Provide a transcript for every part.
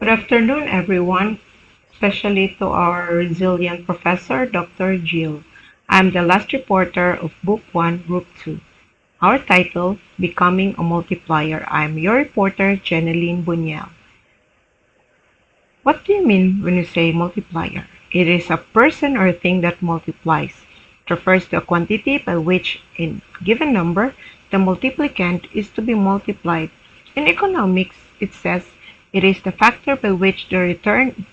Good afternoon, everyone, especially to our resilient professor, Dr. Jill. I'm the last reporter of Book 1, Group 2. Our title, Becoming a Multiplier. I'm your reporter, Jeneline Bunyal. What do you mean when you say multiplier? It is a person or thing that multiplies. It refers to a quantity by which, in a given number, the multiplicand is to be multiplied. In economics, it says it is the factor by which the return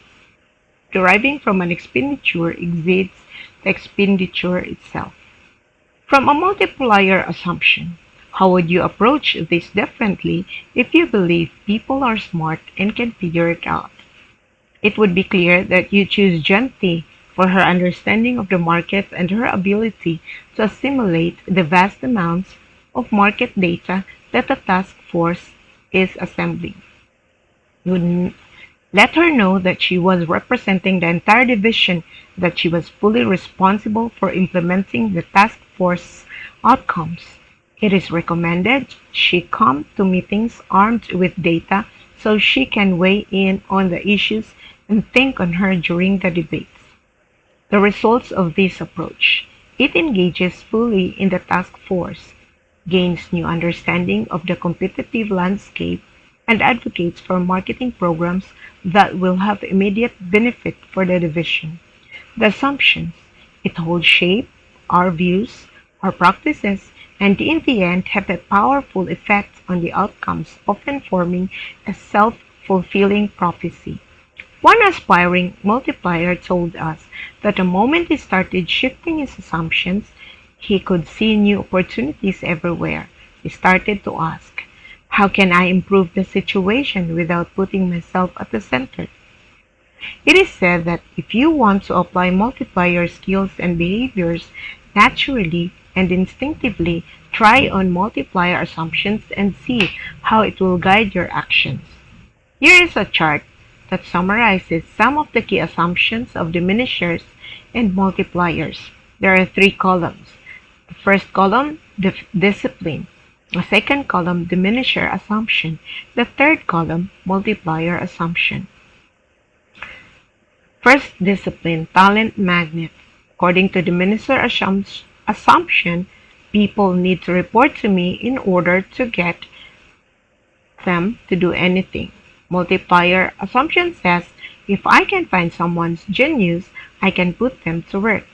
deriving from an expenditure exceeds the expenditure itself. From a multiplier assumption, how would you approach this differently if you believe people are smart and can figure it out? It would be clear that you choose Janti for her understanding of the market and her ability to assimilate the vast amounts of market data that the task force is assembling. You would let her know that she was representing the entire division, that she was fully responsible for implementing the task force outcomes. It is recommended she come to meetings armed with data so she can weigh in on the issues and think on her during the debates. The results of this approach: it engages fully in the task force, gains new understanding of the competitive landscape, and advocates for marketing programs that will have immediate benefit for the division. The assumptions: it holds shape, our views, our practices, and in the end have a powerful effect on the outcomes, often forming a self-fulfilling prophecy. One aspiring multiplier told us that the moment he started shifting his assumptions, he could see new opportunities everywhere. He started to ask, how can I improve the situation without putting myself at the center? It is said that if you want to apply multiplier skills and behaviors naturally and instinctively, try on multiplier assumptions and see how it will guide your actions. Here is a chart that summarizes some of the key assumptions of diminishers and multipliers. There are three columns. The first column, discipline. The second column, diminisher assumption. The third column, multiplier assumption. First, discipline, talent magnet. According to diminisher assumption, people need to report to me in order to get them to do anything. Multiplier assumption says, if I can find someone's genius, I can put them to work.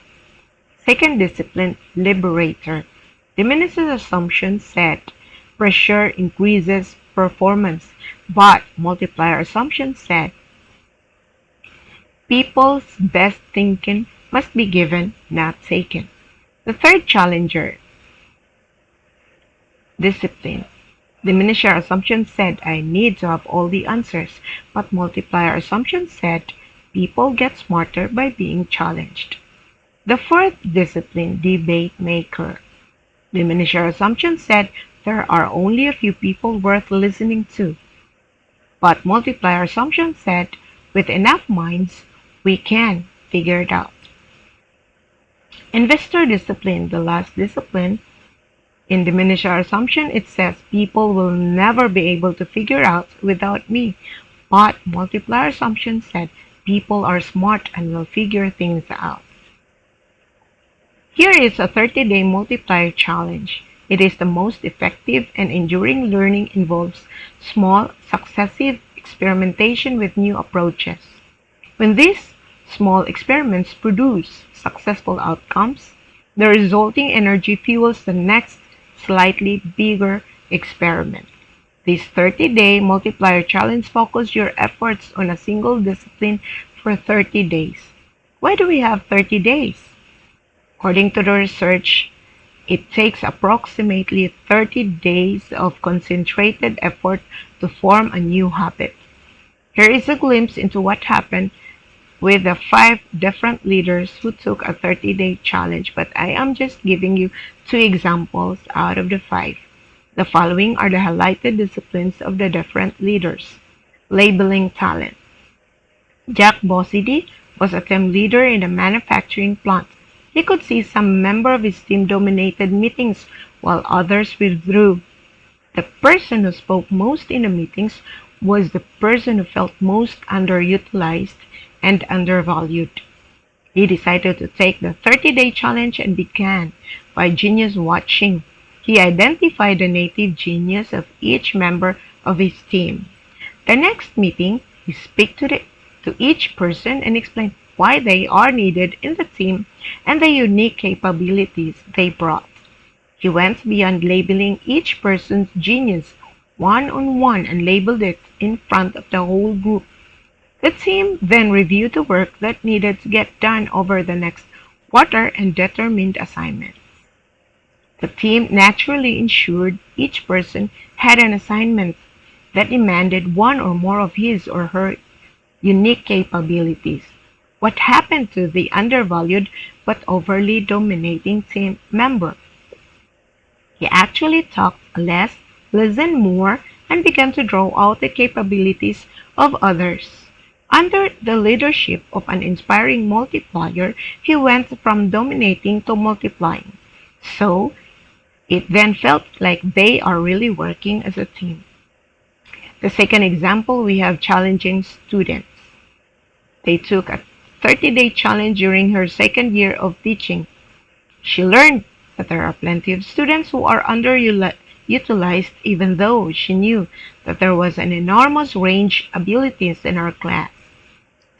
Second discipline, liberator. Diminisher assumption said, pressure increases performance, but multiplier assumption said, people's best thinking must be given, not taken. The third challenger, discipline. Diminisher assumption said, I need to have all the answers, but multiplier assumption said, people get smarter by being challenged. The fourth discipline, debate maker. Diminisher assumption said, there are only a few people worth listening to. But multiplier assumption said, with enough minds, we can figure it out. Investor discipline, the last discipline. In diminisher assumption, it says people will never be able to figure out without me. But multiplier assumption said people are smart and will figure things out. Here is a 30-day multiplier challenge. It is the most effective and enduring learning involves small, successive experimentation with new approaches. When these small experiments produce successful outcomes, the resulting energy fuels the next slightly bigger experiment. This 30-day multiplier challenge focuses your efforts on a single discipline for 30 days. Why do we have 30 days? According to the research, it takes approximately 30 days of concentrated effort to form a new habit. Here is a glimpse into what happened with the 5 different leaders who took a 30-day challenge, but I am just giving you 2 examples out of the 5. The following are the highlighted disciplines of the different leaders. Labeling talent. Jack Bossidy was a team leader in a manufacturing plant. He could see some member of his team dominated meetings while others withdrew. The person who spoke most in the meetings was the person who felt most underutilized and undervalued. He decided to take the 30-day challenge and began by genius watching. He identified the native genius of each member of his team. The next meeting, he spoke to each person and explained why they are needed in the team and the unique capabilities they brought. He went beyond labeling each person's genius one-on-one and labeled it in front of the whole group. The team then reviewed the work that needed to get done over the next quarter and determined assignments. The team naturally ensured each person had an assignment that demanded one or more of his or her unique capabilities. What happened to the undervalued but overly dominating team member? He actually talked less, listened more, and began to draw out the capabilities of others. Under the leadership of an inspiring multiplier, he went from dominating to multiplying. So, it then felt like they are really working as a team. The second example, we have challenging students. They took a 30-day challenge during her second year of teaching. She learned that there are plenty of students who are underutilized, even though she knew that there was an enormous range of abilities in her class.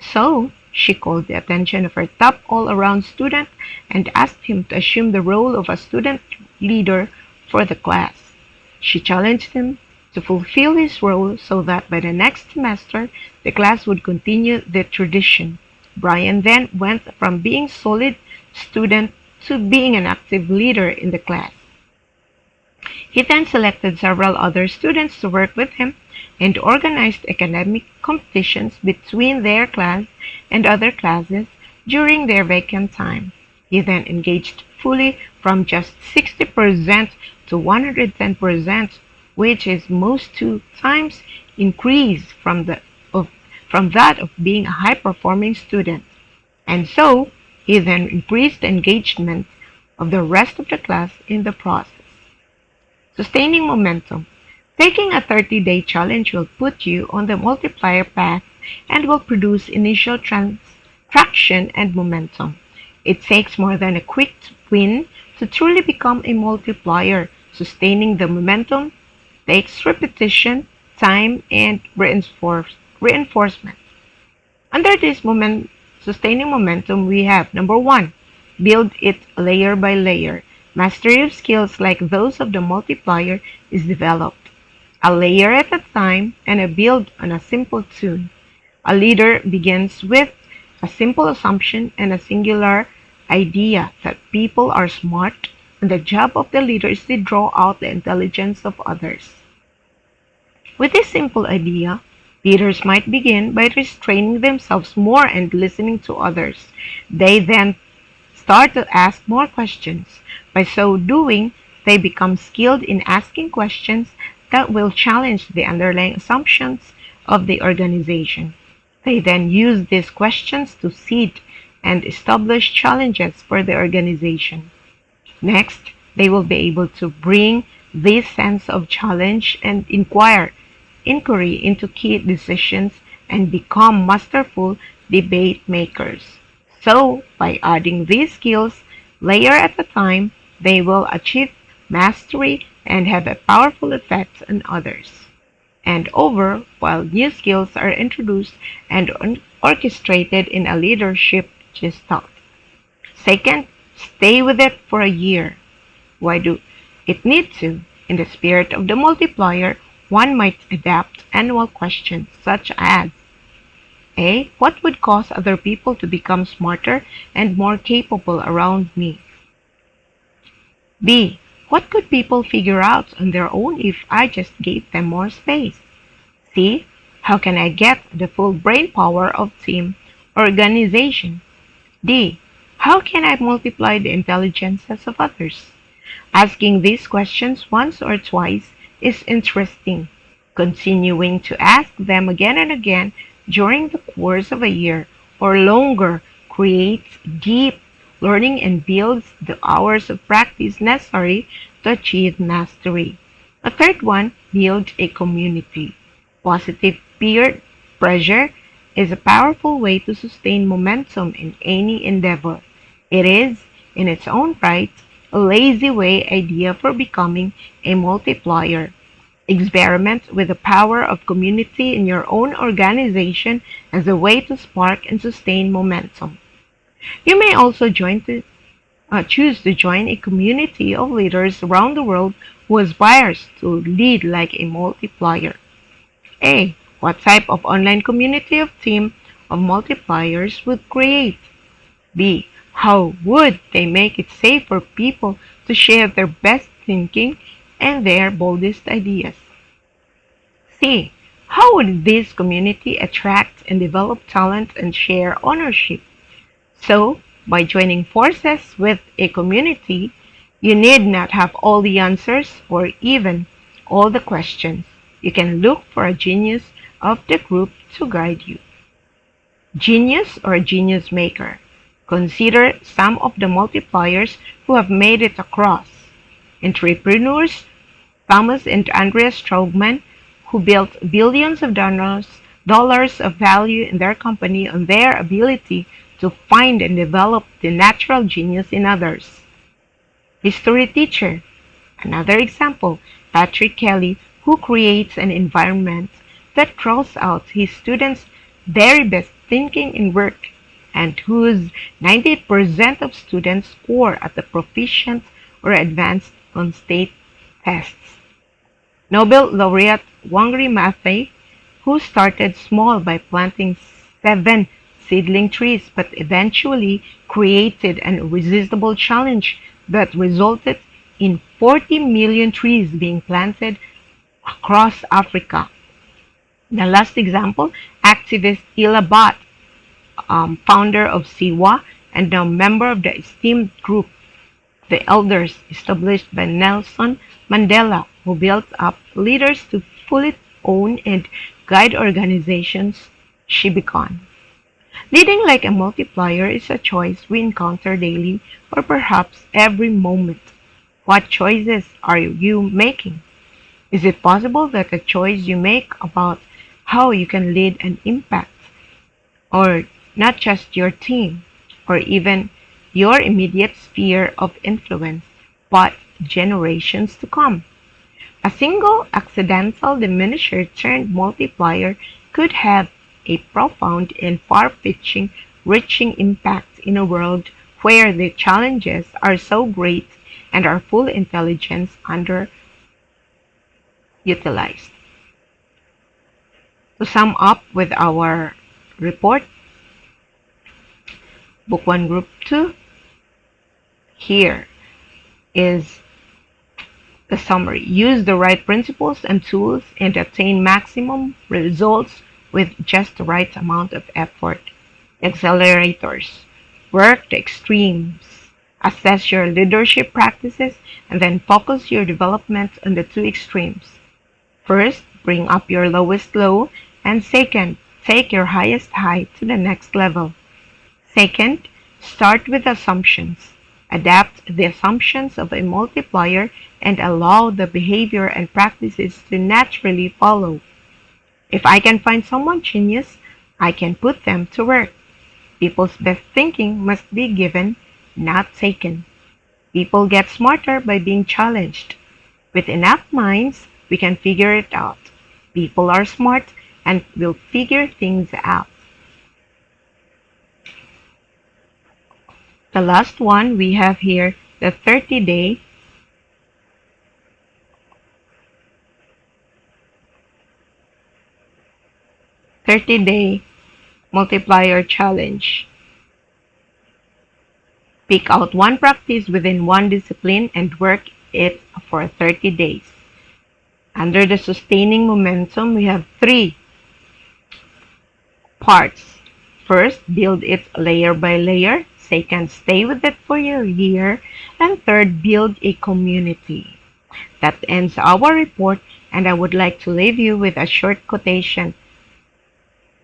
So, she called the attention of her top all-around student and asked him to assume the role of a student leader for the class. She challenged him to fulfill his role so that by the next semester, the class would continue the tradition. Brian then went from being solid student to being an active leader in the class. He then selected several other students to work with him and organized academic competitions between their class and other classes during their vacant time. He then engaged fully from just 60% to 110%, which is most 2 times increase from that of being a high-performing student. And so, he then increased the engagement of the rest of the class in the process. Sustaining momentum. Taking a 30-day challenge will put you on the multiplier path and will produce initial traction and momentum. It takes more than a quick win to truly become a multiplier. Sustaining the momentum takes repetition, time, and reinforcement. Under this sustaining momentum, we have number 1, build it layer by layer. Mastery of skills like those of the multiplier is developed a layer at a time and a build on a simple tune. A leader begins with a simple assumption and a singular idea that people are smart, and the job of the leader is to draw out the intelligence of others. With this simple idea, leaders might begin by restraining themselves more and listening to others. They then start to ask more questions. By so doing, they become skilled in asking questions that will challenge the underlying assumptions of the organization. They then use these questions to seed and establish challenges for the organization. Next, they will be able to bring this sense of challenge and inquiry into key decisions and become masterful debate makers. So, by adding these skills layer at a time, they will achieve mastery and have a powerful effect on others. And while new skills are introduced and orchestrated in a leadership gestalt. Second, stay with it for a year. Why do it need to? In the spirit of the multiplier, one might adapt annual questions such as A. What would cause other people to become smarter and more capable around me? B. What could people figure out on their own if I just gave them more space? C. How can I get the full brain power of team organization? D. How can I multiply the intelligences of others? Asking these questions once or twice is interesting. Continuing to ask them again and again during the course of a year or longer creates deep learning and builds the hours of practice necessary to achieve mastery. A third one, build a community. Positive peer pressure is a powerful way to sustain momentum in any endeavor. It is, in its own right, a lazy way idea for becoming a multiplier. Experiment with the power of community in your own organization as a way to spark and sustain momentum. You may also choose to join a community of leaders around the world who aspires to lead like a multiplier. A. What type of online community of team of multipliers would create? B. How would they make it safe for people to share their best thinking and their boldest ideas? C. How would this community attract and develop talent and share ownership? So, by joining forces with a community, you need not have all the answers or even all the questions. You can look for a genius of the group to guide you. Genius or genius maker. Consider some of the multipliers who have made it across. Entrepreneurs Thomas and Andrea Strowman, who built billions of dollars of value in their company on their ability to find and develop the natural genius in others. History teacher. Another example, Patrick Kelly, who creates an environment that draws out his students' very best thinking in work and whose 98% of students score at the proficient or advanced on state tests. Nobel laureate Wangari Maathai, who started small by planting 7 seedling trees but eventually created an irresistible challenge that resulted in 40 million trees being planted across Africa. The last example, activist Ila Bhatt, founder of Siwa and now member of the esteemed group, the Elders, established by Nelson Mandela, who built up leaders to fully own and guide organizations she began. Leading like a multiplier is a choice we encounter daily or perhaps every moment. What choices are you making? Is it possible that the choice you make about how you can lead and impact, or not just your team, or even your immediate sphere of influence, but generations to come? A single accidental diminisher turned multiplier could have a profound and far-reaching impact in a world where the challenges are so great and our full intelligence underutilized. To sum up with our report, Book 1 Group 2, here is the summary. Use the right principles and tools and attain maximum results with just the right amount of effort. Accelerators. Work the extremes. Assess your leadership practices and then focus your development on the two extremes. First, bring up your lowest low, and second, take your highest high to the next level. Second, start with assumptions. Adapt the assumptions of a multiplier and allow the behavior and practices to naturally follow. If I can find someone genius, I can put them to work. People's best thinking must be given, not taken. People get smarter by being challenged. With enough minds, we can figure it out. People are smart and will figure things out. The last one we have here, the 30-day multiplier challenge. Pick out one practice within one discipline and work it for 30 days. Under the sustaining momentum, we have 3 parts. First, build it layer by layer. Second, stay with it for a year. And third, build a community. That ends our report, and I would like to leave you with a short quotation.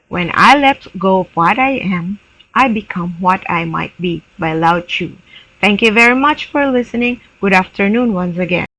When I let go of what I am, I become what I might be, by Lao Tzu. Thank you very much for listening. Good afternoon once again.